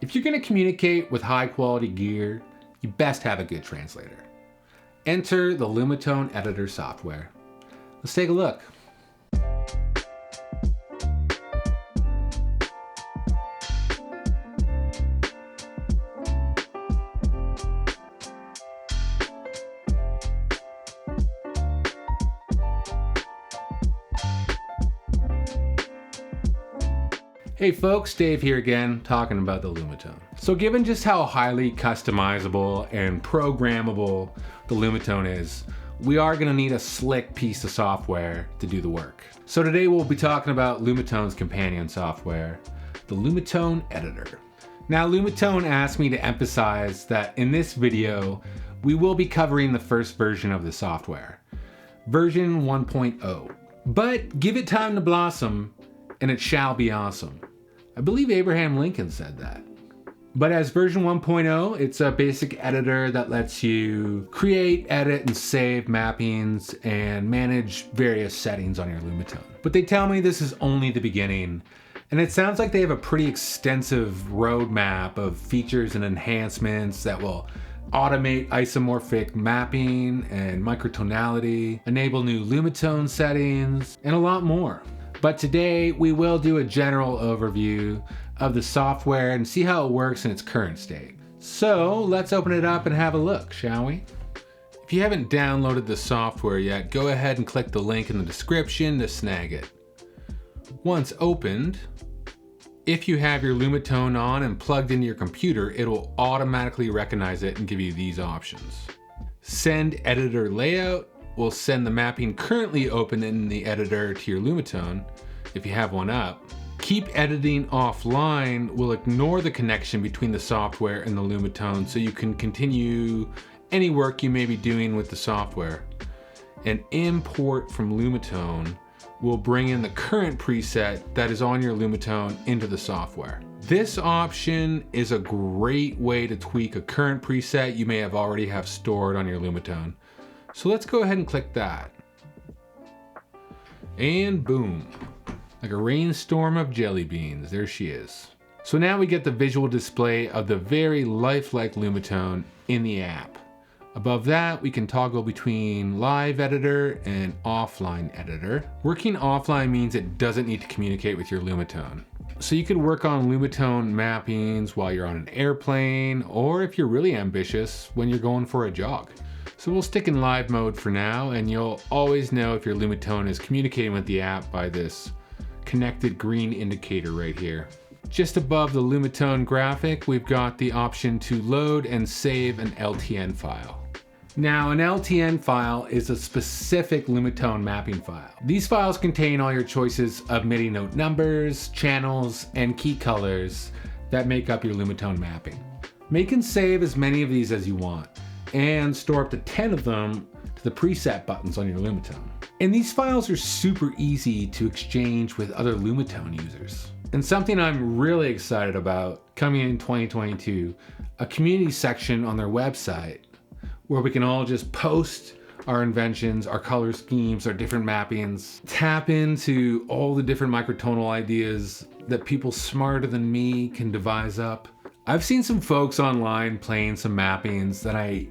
If you're going to communicate with high quality gear, you best have a good translator. Enter the Lumatone editor software. Let's take a look. Hey folks, Dave here again, talking about the Lumatone. So given just how highly customizable and programmable the Lumatone is, we are going to need a slick piece of software to do the work. So today we'll be talking about Lumatone's companion software, the Lumatone Editor. Now Lumatone asked me to emphasize that in this video, we will be covering the first version of the software, version 1.0. But give it time to blossom, and it shall be awesome. I believe Abraham Lincoln said that. But as version 1.0, it's a basic editor that lets you create, edit, and save mappings and manage various settings on your Lumatone. But they tell me this is only the beginning, and it sounds like they have a pretty extensive roadmap of features and enhancements that will automate isomorphic mapping and microtonality, enable new Lumatone settings, and a lot more. But today we will do a general overview of the software and see how it works in its current state. So let's open it up and have a look, shall we? If you haven't downloaded the software yet, go ahead and click the link in the description to snag it. Once opened, if you have your Lumatone on and plugged into your computer, it will automatically recognize it and give you these options. Send editor layout will send the mapping currently open in the editor to your Lumatone, if you have one up. Keep editing offline will ignore the connection between the software and the Lumatone so you can continue any work you may be doing with the software. And import from Lumatone will bring in the current preset that is on your Lumatone into the software. This option is a great way to tweak a current preset you may have already have stored on your Lumatone. So let's go ahead and click that. And boom, like a rainstorm of jelly beans, there she is. So now we get the visual display of the very lifelike Lumatone in the app. Above that, we can toggle between live editor and offline editor. Working offline means it doesn't need to communicate with your Lumatone. So you could work on Lumatone mappings while you're on an airplane, or if you're really ambitious, when you're going for a jog. So we'll stick in live mode for now, and you'll always know if your Lumatone is communicating with the app by this connected green indicator right here. Just above the Lumatone graphic, we've got the option to load and save an LTN file. Now, an LTN file is a specific Lumatone mapping file. These files contain all your choices of MIDI note numbers, channels, and key colors that make up your Lumatone mapping. Make and save as many of these as you want, and store up to 10 of them to the preset buttons on your Lumatone. And these files are super easy to exchange with other Lumatone users. And something I'm really excited about coming in 2022, a community section on their website where we can all just post our inventions, our color schemes, our different mappings, tap into all the different microtonal ideas that people smarter than me can devise up. I've seen some folks online playing some mappings that I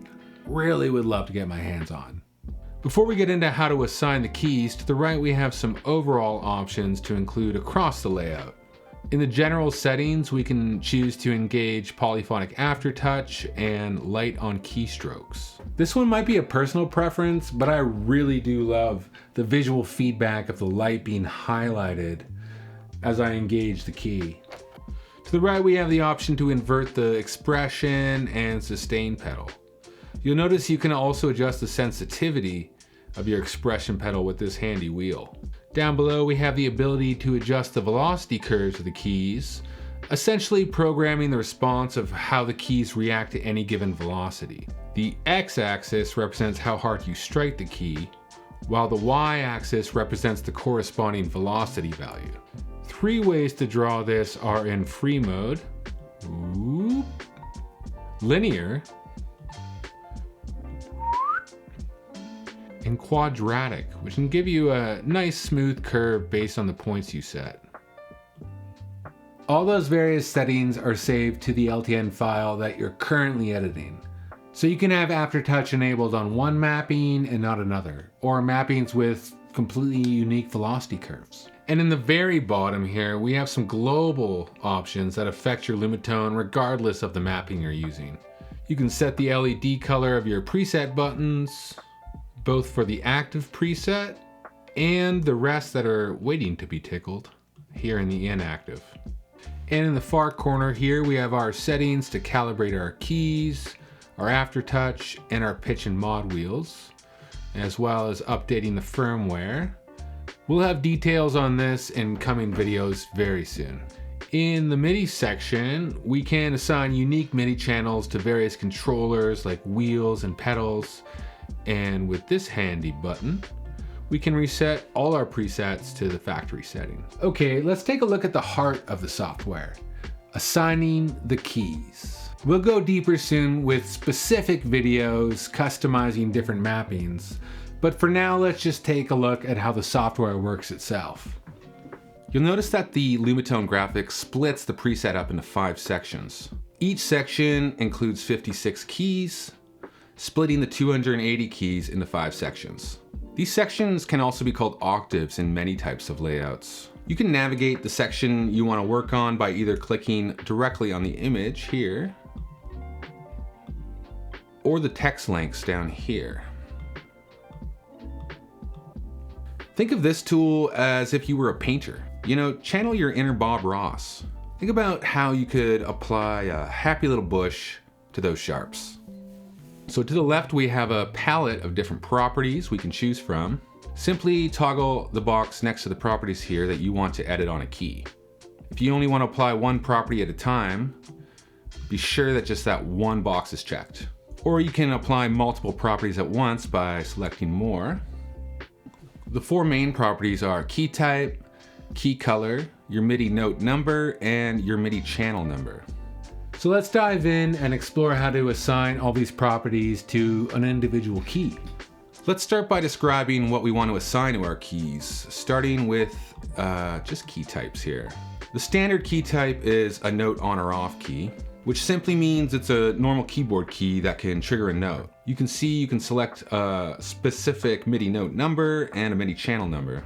really would love to get my hands on. Before we get into how to assign the keys, to the right we have some overall options to include across the layout. In the general settings, we can choose to engage polyphonic aftertouch and light on keystrokes. This one might be a personal preference, but I really do love the visual feedback of the light being highlighted as I engage the key. To the right, we have the option to invert the expression and sustain pedal. You'll notice you can also adjust the sensitivity of your expression pedal with this handy wheel. Down below, we have the ability to adjust the velocity curves of the keys, essentially programming the response of how the keys react to any given velocity. The x-axis represents how hard you strike the key, while the y-axis represents the corresponding velocity value. 3 ways to draw this are in free mode, linear, and quadratic, which can give you a nice smooth curve based on the points you set. All those various settings are saved to the LTN file that you're currently editing. So you can have aftertouch enabled on one mapping and not another, or mappings with completely unique velocity curves. And in the very bottom here, we have some global options that affect your Lumatone regardless of the mapping you're using. You can set the LED color of your preset buttons, both for the active preset and the rest that are waiting to be tickled here in the inactive. And in the far corner here, we have our settings to calibrate our keys, our aftertouch, and our pitch and mod wheels, as well as updating the firmware. We'll have details on this in coming videos very soon. In the MIDI section, we can assign unique MIDI channels to various controllers like wheels and pedals. And with this handy button, we can reset all our presets to the factory setting. Okay, let's take a look at the heart of the software, assigning the keys. We'll go deeper soon with specific videos customizing different mappings, but for now, let's just take a look at how the software works itself. You'll notice that the Lumatone graphic splits the preset up into 5 sections. Each section includes 56 keys, splitting the 280 keys into 5 sections. These sections can also be called octaves in many types of layouts. You can navigate the section you want to work on by either clicking directly on the image here, or the text links down here. Think of this tool as if you were a painter. You know, channel your inner Bob Ross. Think about how you could apply a happy little bush to those sharps. So to the left, we have a palette of different properties we can choose from. Simply toggle the box next to the properties here that you want to edit on a key. If you only want to apply one property at a time, be sure that just that one box is checked. Or you can apply multiple properties at once by selecting more. The 4 main properties are key type, key color, your MIDI note number, and your MIDI channel number. So let's dive in and explore how to assign all these properties to an individual key. Let's start by describing what we want to assign to our keys, starting with just key types here. The standard key type is a note on or off key, which simply means it's a normal keyboard key that can trigger a note. You can see you can select a specific MIDI note number and a MIDI channel number.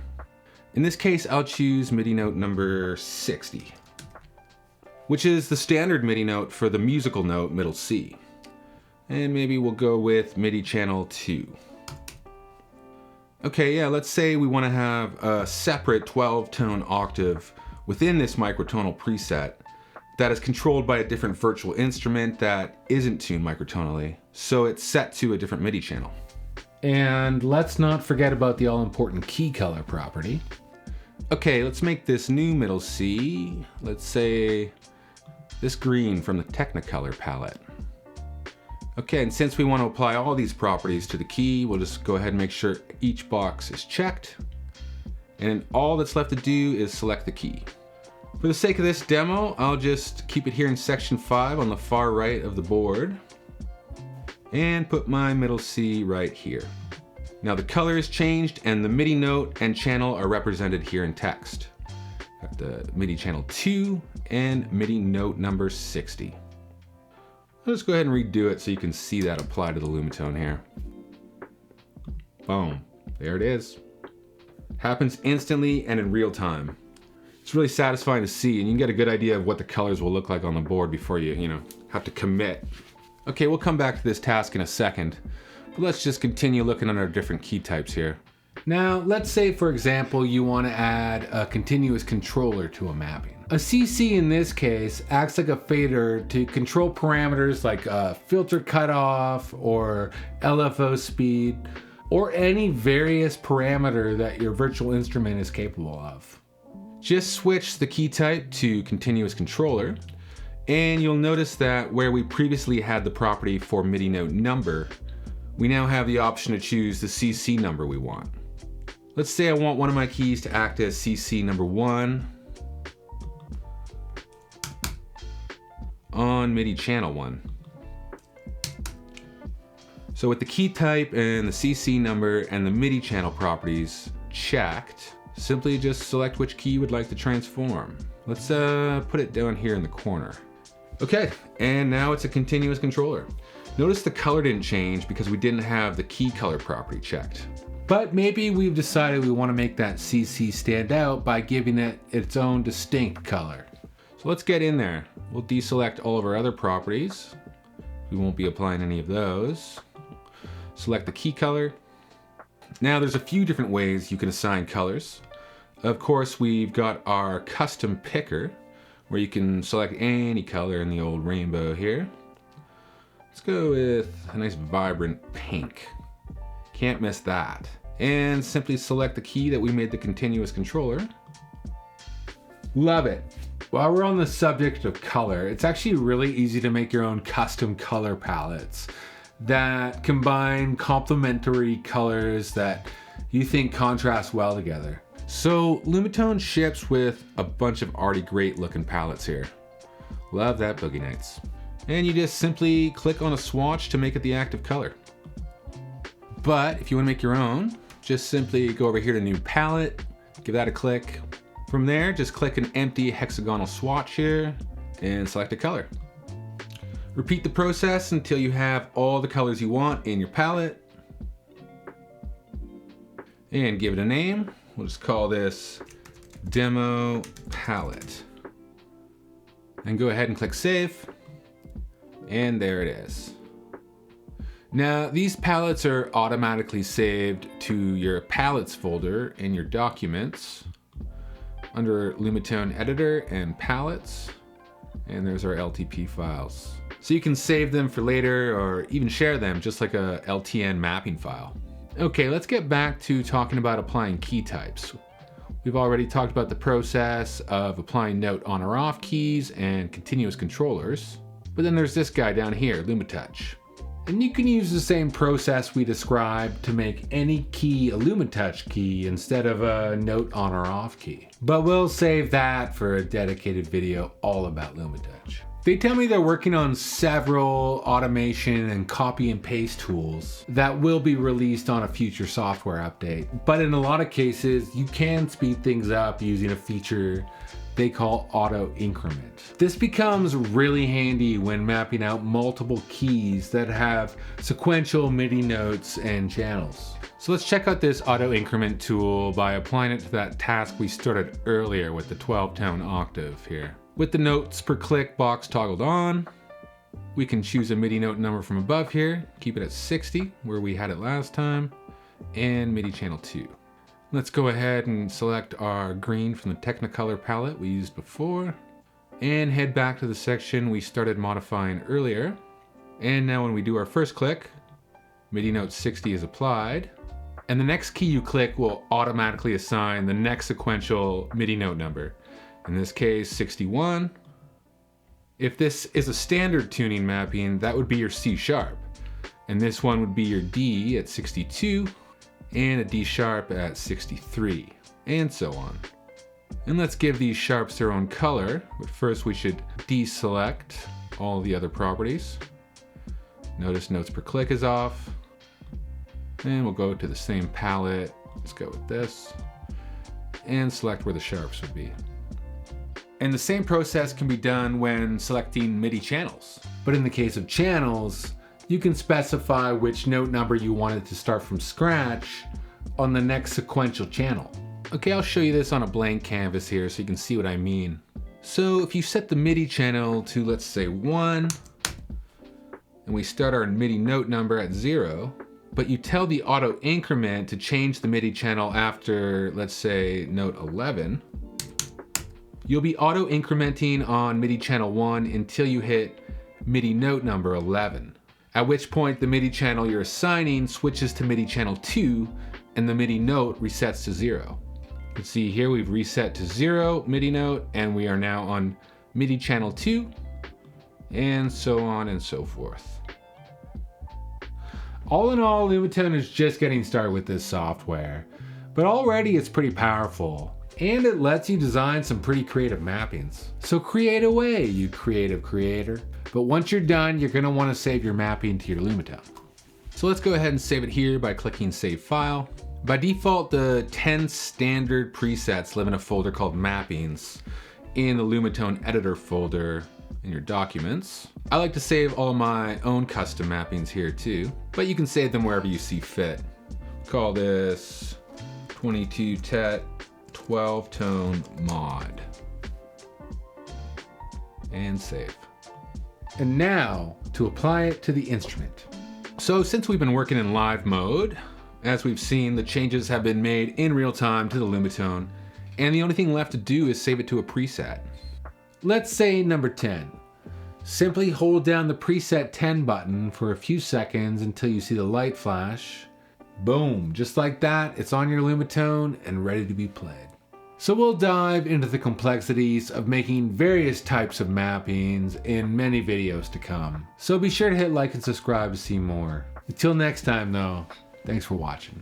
In this case, I'll choose MIDI note number 60, which is the standard MIDI note for the musical note middle C. And maybe we'll go with MIDI channel 2. Okay, yeah, let's say we want to have a separate 12-tone octave within this microtonal preset that is controlled by a different virtual instrument that isn't tuned microtonally, so it's set to a different MIDI channel. And let's not forget about the all-important key color property. Okay, let's make this new middle C, let's say this green from the Technicolor palette. Okay, and since we want to apply all these properties to the key, we'll just go ahead and make sure each box is checked. And all that's left to do is select the key. For the sake of this demo, I'll just keep it here in section 5 on the far right of the board and put my middle C right here. Now the color is changed and the MIDI note and channel are represented here in text. Got the MIDI channel 2 and MIDI note number 60. I'll just go ahead and redo it so you can see that apply to the Lumatone here. Boom, there it is. Happens instantly and in real time. It's really satisfying to see, and you can get a good idea of what the colors will look like on the board before you have to commit. Okay, we'll come back to this task in a second, but let's just continue looking at our different key types here. Now, let's say, for example, you want to add a continuous controller to a mapping. A CC in this case acts like a fader to control parameters like filter cutoff or LFO speed, or any various parameter that your virtual instrument is capable of. Just switch the key type to continuous controller, and you'll notice that where we previously had the property for MIDI note number, we now have the option to choose the CC number we want. Let's say I want one of my keys to act as CC number 1 on MIDI channel 1. So with the key type and the CC number and the MIDI channel properties checked, simply just select which key you would like to transform. Let's put it down here in the corner. Okay, and now it's a continuous controller. Notice the color didn't change because we didn't have the key color property checked. But maybe we've decided we want to make that CC stand out by giving it its own distinct color. So let's get in there. We'll deselect all of our other properties. We won't be applying any of those. Select the key color. Now there's a few different ways you can assign colors. Of course, we've got our custom picker where you can select any color in the old rainbow here. Let's go with a nice vibrant pink. Can't miss that. And simply select the key that we made the continuous controller. Love it. While we're on the subject of color, it's actually really easy to make your own custom color palettes that combine complementary colors that you think contrast well together. So Lumatone ships with a bunch of already great looking palettes here. Love that Boogie Nights. And you just simply click on a swatch to make it the active color. But if you want to make your own, just simply go over here to New Palette, give that a click. From there, just click an empty hexagonal swatch here and select a color. Repeat the process until you have all the colors you want in your palette. And give it a name. We'll just call this Demo Palette. And go ahead and click Save. And there it is. Now, these palettes are automatically saved to your palettes folder in your documents under Lumatone Editor and Palettes. And there's our LTP files. So you can save them for later or even share them just like a LTN mapping file. Okay, let's get back to talking about applying key types. We've already talked about the process of applying note on or off keys and continuous controllers. But then there's this guy down here, Lumatouch. And you can use the same process we described to make any key a Lumatouch key instead of a note on or off key. But we'll save that for a dedicated video all about Lumatouch. They tell me they're working on several automation and copy and paste tools that will be released on a future software update. But in a lot of cases, you can speed things up using a feature they call Auto-increment. This becomes really handy when mapping out multiple keys that have sequential MIDI notes and channels. So let's check out this Auto-increment tool by applying it to that task we started earlier with the 12-tone octave here. With the notes per click box toggled on, we can choose a MIDI note number from above here, keep it at 60 where we had it last time, and MIDI channel 2. Let's go ahead and select our green from the Technicolor palette we used before and head back to the section we started modifying earlier. And now when we do our first click, MIDI note 60 is applied, and the next key you click will automatically assign the next sequential MIDI note number. In this case, 61. If this is a standard tuning mapping, that would be your C sharp. And this one would be your D at 62. And a D sharp at 63, and so on. And let's give these sharps their own color, but first we should deselect all the other properties. Notice notes per click is off. And we'll go to the same palette. Let's go with this. And select where the sharps would be. And the same process can be done when selecting MIDI channels. But in the case of channels, you can specify which note number you wanted to start from scratch on the next sequential channel. Okay, I'll show you this on a blank canvas here so you can see what I mean. So if you set the MIDI channel to, let's say, 1, and we start our MIDI note number at 0, but you tell the auto-increment to change the MIDI channel after, let's say, note 11, you'll be auto-incrementing on MIDI channel 1 until you hit MIDI note number 11. At which point the MIDI channel you're assigning switches to MIDI channel 2 and the MIDI note resets to 0. You can see here we've reset to 0 MIDI note and we are now on MIDI channel 2 and so on and so forth. All in all, Lumatone is just getting started with this software, but already it's pretty powerful and it lets you design some pretty creative mappings. So create away, you creative creator. But once you're done, you're gonna wanna save your mapping to your Lumatone. So let's go ahead and save it here by clicking Save File. By default, the 10 standard presets live in a folder called Mappings. in the Lumatone editor folder in your documents. I like to save all my own custom mappings here too, but you can save them wherever you see fit. Call this 22 tet 12 tone mod. And save. And now to apply it to the instrument. So since we've been working in live mode, as we've seen, the changes have been made in real time to the Lumatone, and the only thing left to do is save it to a preset. Let's say number 10. Simply hold down the preset 10 button for a few seconds until you see the light flash. Boom, just like that, it's on your Lumatone and ready to be played. So we'll dive into the complexities of making various types of mappings in many videos to come. So be sure to hit like and subscribe to see more. Until next time though, thanks for watching.